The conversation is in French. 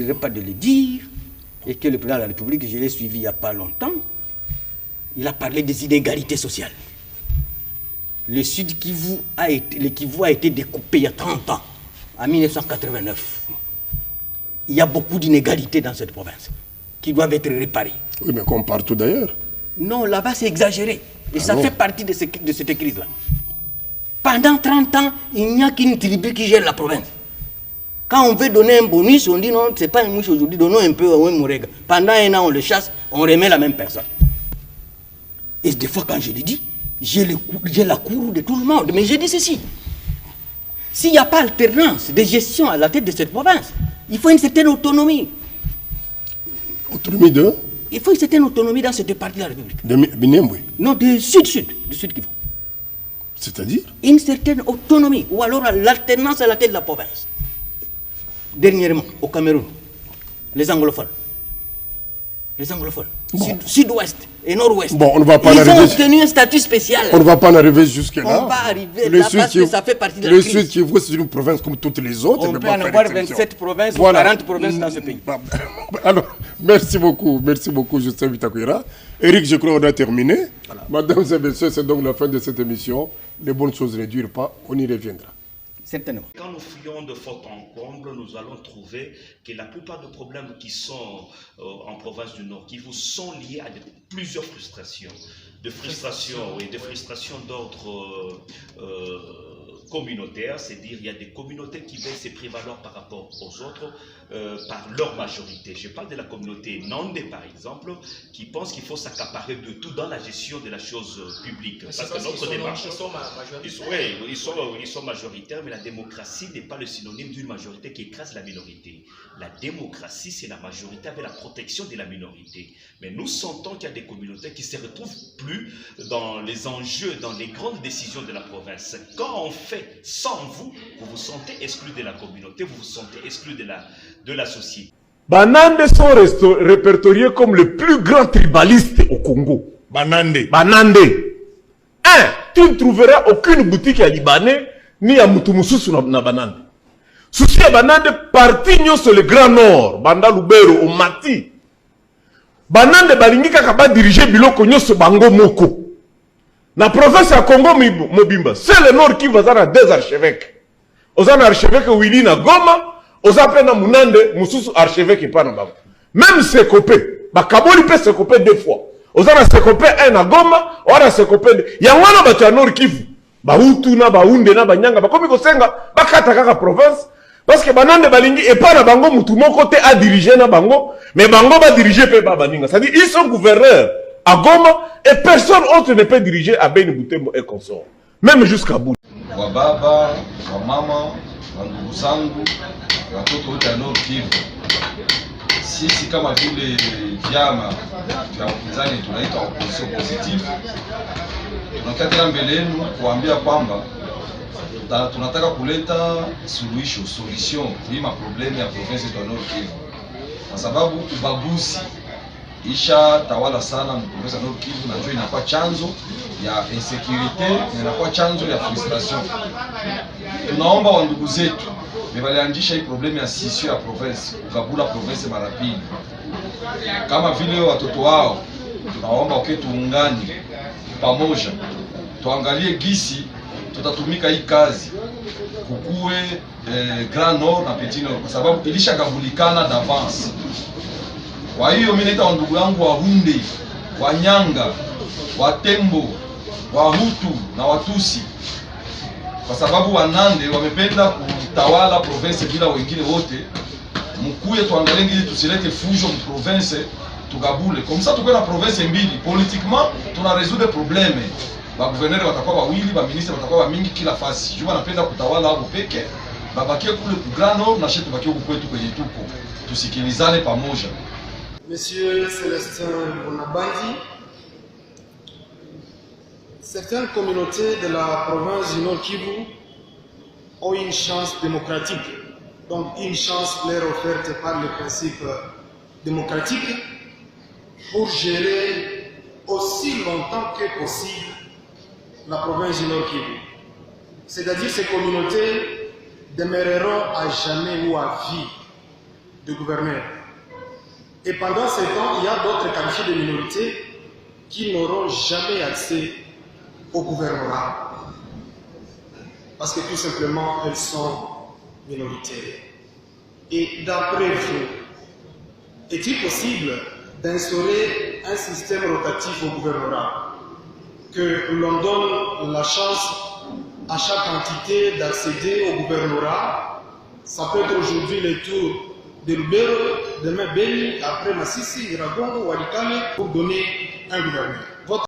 n'oublierai pas de le dire, et que le président de la République, je l'ai suivi il n'y a pas longtemps, il a parlé des inégalités sociales. Le Sud Kivu a été découpé il y a 30 ans, en 1989. Il y a beaucoup d'inégalités dans cette province qui doivent être réparées. Oui, mais comme partout d'ailleurs. Non, là-bas c'est exagéré. Et ça fait partie de cette crise-là. Pendant 30 ans, il n'y a qu'une tribu qui gère la province. Quand on veut donner un bonus, on dit non, c'est pas un mouche aujourd'hui, donnons un peu à un mourega. Pendant un an, on le chasse, on remet la même personne. Et des fois, quand je le dis, j'ai la cour de tout le monde. Mais je dis ceci. S'il n'y a pas alternance de gestion à la tête de cette province, il faut une certaine autonomie. Autonomie de? Il faut une certaine autonomie dans cette partie de la République. De Minembwe? Non, du Sud-Sud. Du Sud Kivu. C'est-à-dire? Une certaine autonomie, ou alors l'alternance à la tête de la province. Dernièrement, au Cameroun, les anglophones. Les anglophones. Bon. Sud-Ouest et Nord-Ouest. Bon, on ne va pas Ils en ont arriver. obtenu un statut spécial. On ne va pas en arriver jusque-là. On va arriver là parce que ça fait partie de la crise. Le Sud Kivu, c'est une province comme toutes les autres. On peut en avoir 27 provinces ou 40 provinces dans ce pays. Alors, merci beaucoup, Justin Bitakwira. Eric, je crois qu'on a terminé. Voilà. Mesdames et messieurs, c'est donc la fin de cette émission. Les bonnes choses ne durent pas, on y reviendra. Certainement. Quand nous fouillons de fond en comble, nous allons trouver que la plupart des problèmes qui sont en province du Nord Kivu sont liés à plusieurs frustrations. De frustrations d'ordre communautaire, c'est-à-dire il y a des communautés qui veulent se prévaloir par rapport aux autres par leur majorité. Je parle de la communauté Nandé par exemple, qui pense qu'il faut s'accaparer de tout dans la gestion de la chose publique. Parce que notre démarche, ils sont majoritaires, mais la démocratie n'est pas le synonyme d'une majorité qui écrase la minorité. La démocratie, c'est la majorité avec la protection de la minorité. Mais nous sentons qu'il y a des communautés qui ne se retrouvent plus dans les enjeux, dans les grandes décisions de la province. Quand on fait sans vous, vous vous sentez exclu de la communauté, vous vous sentez exclu de la société. Banande sont répertoriés comme le plus grand tribaliste au Congo. Banande. Tu ne trouveras aucune boutique à Libanais ni à Moutoumousou na Banande. Souci à Banande, parti sur le Grand Nord, Banda Lubero, au Mati. Banande balingi kaka diriger biloko nyonso bango moko. Na province ya Congo Mobimba, c'est le Nord qui va à deux archevêques. Ozan archevêque Willy na Goma, oza pena Munande, Mususu archevêque pas na bango. Même Sekopé, bakaboli pe Sekopé deux fois. Ozan na Sekopé un na Goma, ora Sekopé. Ya wana bato ya Nord Kivu. Ba Hutu na ba Hunde na ba Nyanga, bakomi kosenga bakata kaka province. Parce que Banande balingi et pas na bango mutu moko te a diriger na bango, mais bango va diriger pe ba baninga. C'est-à-dire ils sont gouverneurs à Goma et personne autre ne peut diriger à Beni Butembo et consort. Même jusqu'à bout. Wababa, wamama, wandugu zangu, watoto wote ya Nord Kivu. Sisi kama vile vyama vya upinzani tunaita opposition positive. Tunakatila mbele yenu kuambia kwamba tunataka kuleta solution hii maproblemu ya province ya Nord Kivu. Kwa sababu ubaguzi isha tawala sana mprovince ya Nord Kivu, na njoo inakuwa chanzo ya insecurity na inakuwa chanzo ya frustration. Tunaomba wa ndugu zetu walianzisha hii problemu ya scission ya province, kugabula province mara pili. Kama vile watoto wao tunaomba tuungane pamoja, tuangalie gisi tutatumika hii kazi kukue Grand Nord na Petit Nord, kwa sababu ilishagabulikana d'avance. Kwa hiyo mimi naita ndugu yangu wa Hunde, wa Nyanga, wa Tembo, wa Hutu na Watusi, kwa sababu Wanande wamependa kutawala province bila wengine wote. Mkuye tuangalie ngili tusilete fujo mu province, tugabule. Comme ça tukue na province mbili, politiquement tuna résoudre problème. Ba gouverneur watakuwa wawili, ba ministre watakuwa mingi kila fasi. Juma napenda kutawala hapo peke. Babakie kule ku Grand Nord na shetu bakie huko kwetu kwenye tuko. Tusikilizane pamoja. Monsieur Célestin Bonabandi, certaines communautés de la province du Nord Kivu ont une chance démocratique, donc une chance leur offerte par le principe démocratique pour gérer aussi longtemps que possible la province du Nord Kivu. C'est-à-dire ces communautés demeureront à jamais ou à vie de gouverneurs. Et pendant ce temps, il y a d'autres qualifiés de minorités qui n'auront jamais accès au gouvernorat. Parce que tout simplement, elles sont minoritaires. Et d'après vous, est-il possible d'instaurer un système rotatif au gouvernorat, que l'on donne la chance à chaque entité d'accéder au gouvernorat? Ça peut être aujourd'hui le tour de Lubero, demain Beni, après Massissi, Iragongo, Walikale, pour donner un gouverneur.